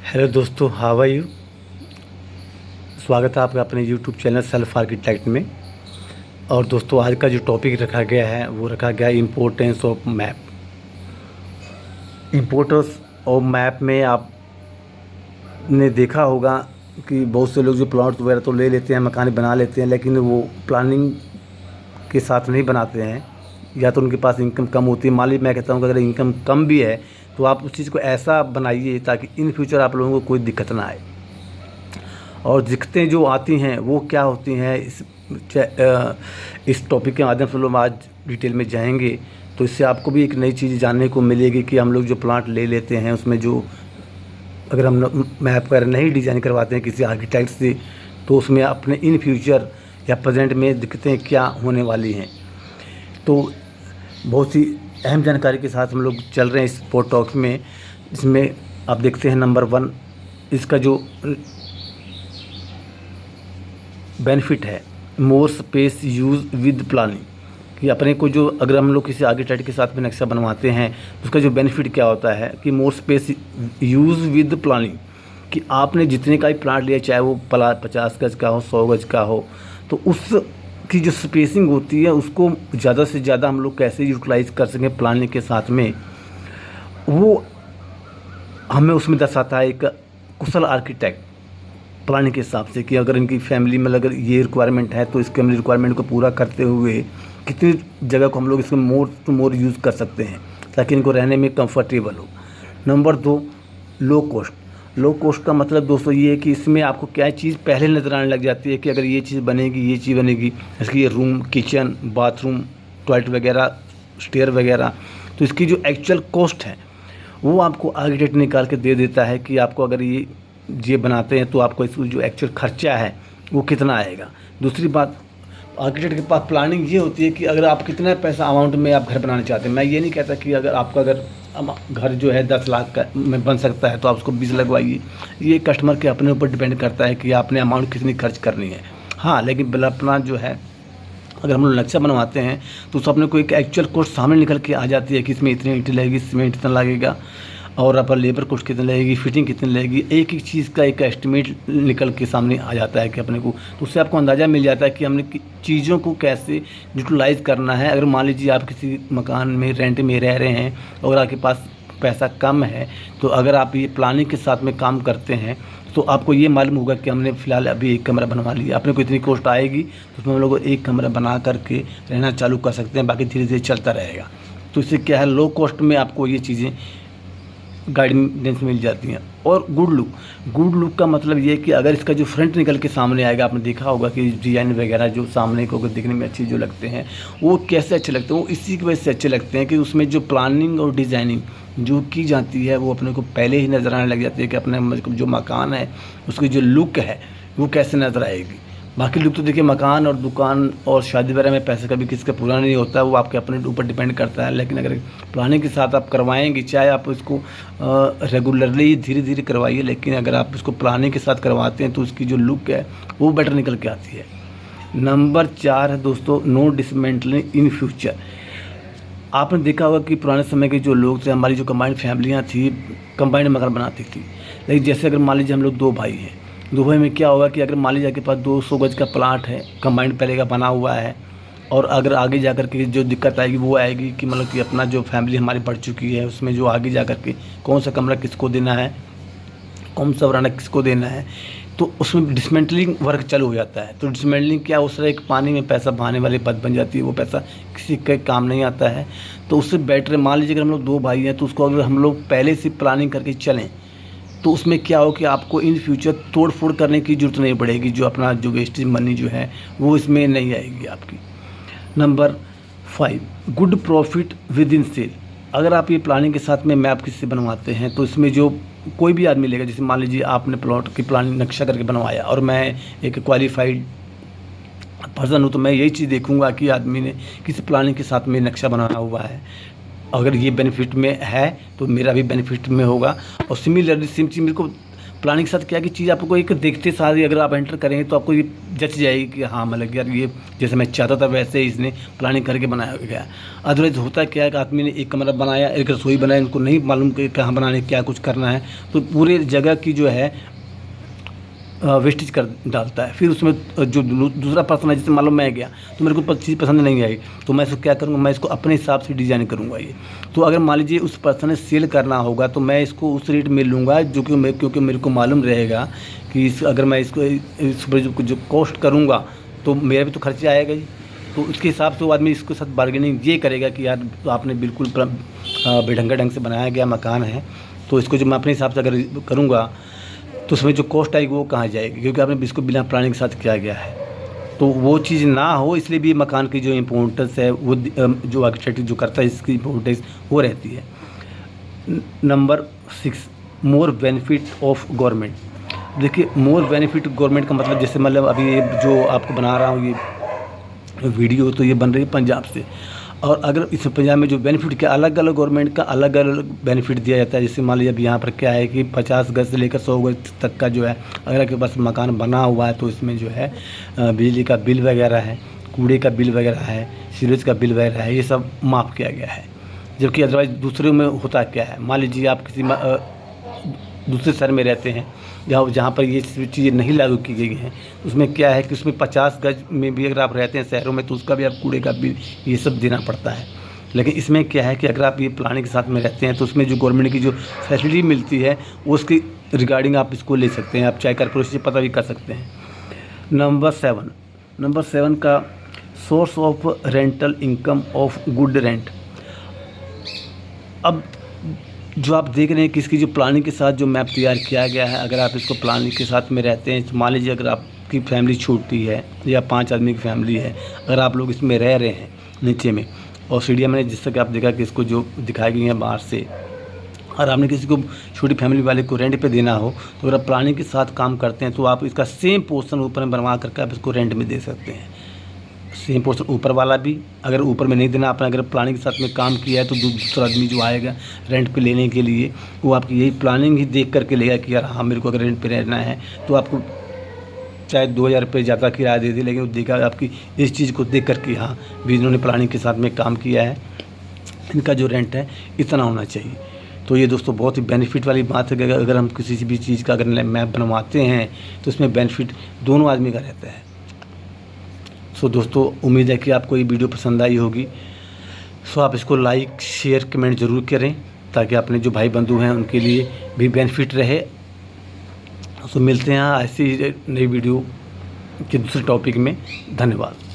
Hello दोस्तों, how are you. स्वागत है आपका अपने यूट्यूब चैनल सेल्फ आर्किटेक्ट में। और दोस्तों, आज का जो टॉपिक रखा गया है वो रखा गया है importance of map. Importance of map में आपने देखा होगा कि बहुत से लोग जो प्लॉट वगैरह तो ले लेते हैं, मकान बना लेते हैं, लेकिन वो प्लानिंग के साथ नहीं बनाते हैं, या तो उनके पास इनकम कम होती है। मान लीजिए मैं कहता हूँ कि अगर इनकम कम भी है तो आप उस चीज़ को ऐसा बनाइए ताकि इन फ्यूचर आप लोगों को कोई दिक्कत ना आए। और दिक्कतें जो आती हैं वो क्या होती हैं, इस टॉपिक के माध्यम से लोग आज डिटेल में जाएंगे, तो इससे आपको भी एक नई चीज़ जानने को मिलेगी कि हम लोग जो प्लाट ले लेते हैं उसमें जो अगर हम मैप वगैरह नहीं डिज़ाइन करवाते हैं किसी आर्किटेक्ट से, तो उसमें अपने इन फ्यूचर या प्रेजेंट में दिक्कतें क्या होने वाली हैं। तो बहुत सी अहम जानकारी के साथ हम लोग चल रहे हैं इस पॉड टॉक्स में। इसमें आप देखते हैं नंबर 1, इसका जो बेनिफिट है, more space use with planning. कि अपने को जो अगर हम लोग किसी आर्किटेक्ट के साथ में नक्शा बनवाते हैं तो उसका जो बेनिफिट क्या होता है कि more space use with planning. कि आपने जितने का भी प्लाट लिया, चाहे वो 50 गज का हो, 100 गज का हो, तो उस की जो स्पेसिंग होती है उसको ज़्यादा से ज़्यादा हम लोग कैसे यूटिलाइज़ कर सकें प्लानिंग के साथ में, वो हमें उसमें दर्शाता है एक कुशल आर्किटेक्ट प्लानिंग के हिसाब से। कि अगर इनकी फैमिली में अगर ये रिक्वायरमेंट है तो इसके हम रिक्वायरमेंट को पूरा करते हुए कितनी जगह को हम लोग इसमें मोर टू मोर यूज़ कर सकते हैं ताकि इनको रहने में कंफर्टेबल हो। Number 2, low cost. Low cost का मतलब दोस्तों ये है कि इसमें आपको क्या चीज़ पहले नज़र आने लग जाती है कि अगर ये चीज़ बनेगी, ये चीज़ बनेगी, इसकी ये रूम, किचन, बाथरूम, टॉयलेट वगैरह, स्टेयर वगैरह, तो इसकी जो एक्चुअल कॉस्ट है वो आपको आर्किटेक्ट निकाल के दे देता है कि आपको अगर ये बनाते हैं तो आपको इस जो एक्चुअल खर्चा है वो कितना आएगा। दूसरी बात, आर्किटेक्ट के पास प्लानिंग ये होती है कि अगर आप कितना पैसा अमाउंट में आप घर बनाना चाहते हैं। मैं ये नहीं कहता कि अगर आपका घर जो है 10 लाख का में बन सकता है तो आप उसको 20 लगवाइए। ये कस्टमर के अपने ऊपर डिपेंड करता है कि आपने अमाउंट कितनी खर्च करनी है। हाँ, लेकिन बिल्ला प्लान जो है, अगर हम लोग नक्शा बनवाते हैं तो उस अपने को एक एक्चुअल कॉस्ट सामने निकल के आ जाती है कि इसमें इतनी ईंटें लगेगी, सीमेंट इतना लगेगा, और अपन लेबर कॉस्ट कितनी लगेगी, फिटिंग कितनी लगेगी। एक एक चीज़ का एक एस्टिमेट निकल के सामने आ जाता है कि अपने को, तो उससे आपको अंदाज़ा मिल जाता है कि हमने चीज़ों को कैसे यूटिलाइज़ करना है। अगर मान लीजिए आप किसी मकान में रेंट में रह रहे हैं और आपके पास पैसा कम है, तो अगर आप ये प्लानिंग के साथ में काम करते हैं तो आपको ये मालूम होगा कि हमने फ़िलहाल अभी एक कमरा बनवा लिया, अपने को इतनी कॉस्ट आएगी तो उसमें हम लोग एक कमरा बना करके रहना चालू कर सकते हैं, बाकी धीरे धीरे चलता रहेगा। तो इससे क्या है, लो कॉस्ट में आपको ये चीज़ें गाइडेंस मिल जाती हैं। और गुड लुक का मतलब ये है कि अगर इसका जो फ्रंट निकल के सामने आएगा, आपने देखा होगा कि डिज़ाइन वगैरह जो सामने को दिखने में अच्छे जो लगते हैं वो कैसे अच्छे लगते हैं, वो इसी की वजह से अच्छे लगते हैं कि उसमें जो प्लानिंग और डिज़ाइनिंग जो की जाती है वो अपने को पहले ही नज़र आने लग जाती है कि अपने जो मकान है उसकी जो लुक है वो कैसे नज़र आएगी। बाकी लुक तो देखिए, मकान और दुकान और शादी वगैरह में पैसे कभी किसी का पूरा नहीं होता है, वो आपके अपने ऊपर डिपेंड करता है। लेकिन अगर प्लानिंग के साथ आप करवाएंगे, चाहे आप इसको रेगुलरली धीरे धीरे करवाइए, लेकिन अगर आप इसको प्लानिंग के साथ करवाते हैं तो उसकी जो लुक है वो बेटर निकल के आती है। नंबर 4 है दोस्तों, नो डिसमेंटलिंग इन फ्यूचर। आपने देखा होगा कि पुराने समय के जो लोग थे, हमारी जो कंबाइंड फैमिलियाँ थी, कंबाइंड मकान बनाती थी। लेकिन जैसे अगर मान लीजिए हम लोग 2 भाई हैं, 2 भाई में क्या होगा कि अगर मान लीजिए आपके पास 200 गज का प्लाट है, कंबाइंड पहले का बना हुआ है, और अगर आगे जा कर के जो दिक्कत आएगी वो आएगी कि मतलब कि अपना जो फैमिली हमारी बढ़ चुकी है उसमें जो आगे जा कर के कौन सा कमरा किसको देना है, कौन सा वरांडा किसको देना है, तो उसमें डिसमेंटलिंग वर्क चालू हो जाता है। तो डिसमेंटलिंग क्या, उस तरह एक पानी में पैसा बहाने वाली बात बन जाती है, वो पैसा किसी के काम नहीं आता है। तो उससे बेटर, मान लीजिए अगर हम लोग 2 भाई हैं तो उसको अगर हम लोग पहले से प्लानिंग करके चलें तो उसमें क्या हो कि आपको इन फ्यूचर तोड़ फोड़ करने की ज़रूरत नहीं पड़ेगी, जो अपना जो वेस्टेज मनी जो है वो इसमें नहीं आएगी आपकी। Number 5, good profit within sale. अगर आप ये प्लानिंग के साथ में मैप किससे बनवाते हैं तो इसमें जो कोई भी आदमी लेगा, जैसे मान लीजिए आपने प्लॉट की प्लानिंग नक्शा करके बनवाया और मैं एक क्वालिफाइड पर्सन हूँ, तो मैं यही चीज़ देखूंगा कि आदमी ने किस प्लानिंग के साथ में नक्शा बनाया हुआ है। अगर ये बेनिफिट में है तो मेरा भी बेनिफिट में होगा। और सिमिलरली सेम चीज़ मेरे को प्लानिंग के साथ क्या है कि चीज़ आपको एक देखते साथ ही अगर आप एंटर करेंगे तो आपको ये जच जाएगी कि हाँ मतलब यार ये जैसे मैं चाहता था वैसे ही इसने प्लानिंग करके बनाया गया। अदरवाइज होता क्या है कि आदमी ने एक कमरा बनाया, एक रसोई बनाई, उनको नहीं मालूम कि कहाँ बनाने क्या कुछ करना है, तो पूरे जगह की जो है वेस्टेज कर डालता है। फिर उसमें जो दूसरा पर्सन है, जैसे मान लो मैं गया तो मेरे को चीज़ पसंद नहीं आई, तो मैं इसको क्या करूँगा, मैं इसको अपने हिसाब से डिज़ाइन करूँगा ये। तो अगर मान लीजिए उस पर्सन ने सेल करना होगा तो मैं इसको उस रेट में लूँगा जो कि क्योंकि मेरे को मालूम रहेगा कि अगर मैं इसको इस पर जो कॉस्ट करूँगा तो मेरा भी तो खर्चा आएगा ही। तो उसके हिसाब से वो आदमी इसके साथ बार्गेनिंग ये करेगा कि यार तो आपने बिल्कुल बेढंगा ढंग से बनाया गया मकान है, तो इसको जो मैं अपने हिसाब से अगर करूँगा तो उसमें जो कॉस्ट आएगी वो कहाँ जाएगी, क्योंकि आपने इसको बिना प्लानिंग के साथ किया गया है। तो वो चीज़ ना हो, इसलिए भी मकान की जो इम्पोर्टेंस है वो जो आर्किटेक्ट जो करता है इसकी इम्पोर्टेंस वो रहती है। Number 6, more benefit of government. देखिए मोर बेनिफिट गवर्नमेंट का मतलब जैसे मतलब अभी ये जो आपको बना रहा हूँ ये वीडियो, तो ये बन रही है पंजाब से, और अगर इस पंजाब में जो बेनिफिट क्या अलग अलग गवर्नमेंट का अलग अलग बेनिफिट दिया जाता है। जैसे मान लीजिए अब यहाँ पर क्या है कि 50 गज से लेकर 100 गज तक का जो है अगर आपके पास मकान बना हुआ है तो इसमें जो है बिजली का बिल वगैरह है, कूड़े का बिल वगैरह है, सीवेज का बिल वगैरह है, ये सब माफ़ किया गया है। जबकि अदरवाइज़ दूसरे में होता क्या है, मान लीजिए आप किसी दूसरे शहर में रहते हैं जहाँ पर ये चीज़ें नहीं लागू की गई हैं, उसमें क्या है कि उसमें 50 गज में भी अगर आप रहते हैं शहरों में तो उसका भी आप कूड़े का बिल ये सब देना पड़ता है। लेकिन इसमें क्या है कि अगर आप ये प्लानिंग के साथ में रहते हैं तो उसमें जो गवर्नमेंट की जो फैसिलिटी मिलती है उसकी रिगार्डिंग आप इसको ले सकते हैं, आप चाहे कॉर्पोरेशन से पता भी कर सकते हैं। नंबर 7 का source of rental income of good rent. अब जो आप देख रहे हैं कि इसकी जो प्लानिंग के साथ जो मैप तैयार किया गया है, अगर आप इसको प्लानिंग के साथ में रहते हैं तो मान लीजिए अगर आपकी फैमिली छोटी है या 5 आदमी की फैमिली है, अगर आप लोग इसमें रह रहे हैं नीचे में, और सीढ़ियाँ मैंने जिससे कि आप देखा कि इसको जो दिखाई गई हैं बाहर से, और आपने किसी को छोटी फैमिली वाले को रेंट पे देना हो तो अगर आप प्लानिंग के साथ काम करते हैं तो आप इसका सेम पोर्शन ऊपर में बनवा करके आप इसको रेंट में दे सकते हैं। सेम पोर्शन ऊपर वाला भी, अगर ऊपर में नहीं देना आपने अगर प्लानिंग के साथ में काम किया है तो दूसरा आदमी जो आएगा रेंट पे लेने के लिए वो आपकी यही प्लानिंग ही देख करके लेगा कि यार हाँ मेरे को अगर रेंट पे रहना है तो आपको चाहे 2000 रुपये ज़्यादा किराया दे दे, लेकिन वो देखा आपकी इस चीज़ को देख करके हाँ भी इन्होंने प्लानिंग के साथ में काम किया है, इनका जो रेंट है इतना होना चाहिए। तो ये दोस्तों बहुत ही बेनिफिट वाली बात है कि अगर हम किसी भी चीज़ का अगर मैप बनवाते हैं तो इसमें बेनिफिट दोनों आदमी का रहता है। सो दोस्तों उम्मीद है कि आपको ये वीडियो पसंद आई होगी। सो आप इसको लाइक शेयर कमेंट ज़रूर करें ताकि अपने जो भाई बंधु हैं उनके लिए भी बेनिफिट रहे। सो मिलते हैं ऐसी नई वीडियो के दूसरे टॉपिक में। धन्यवाद।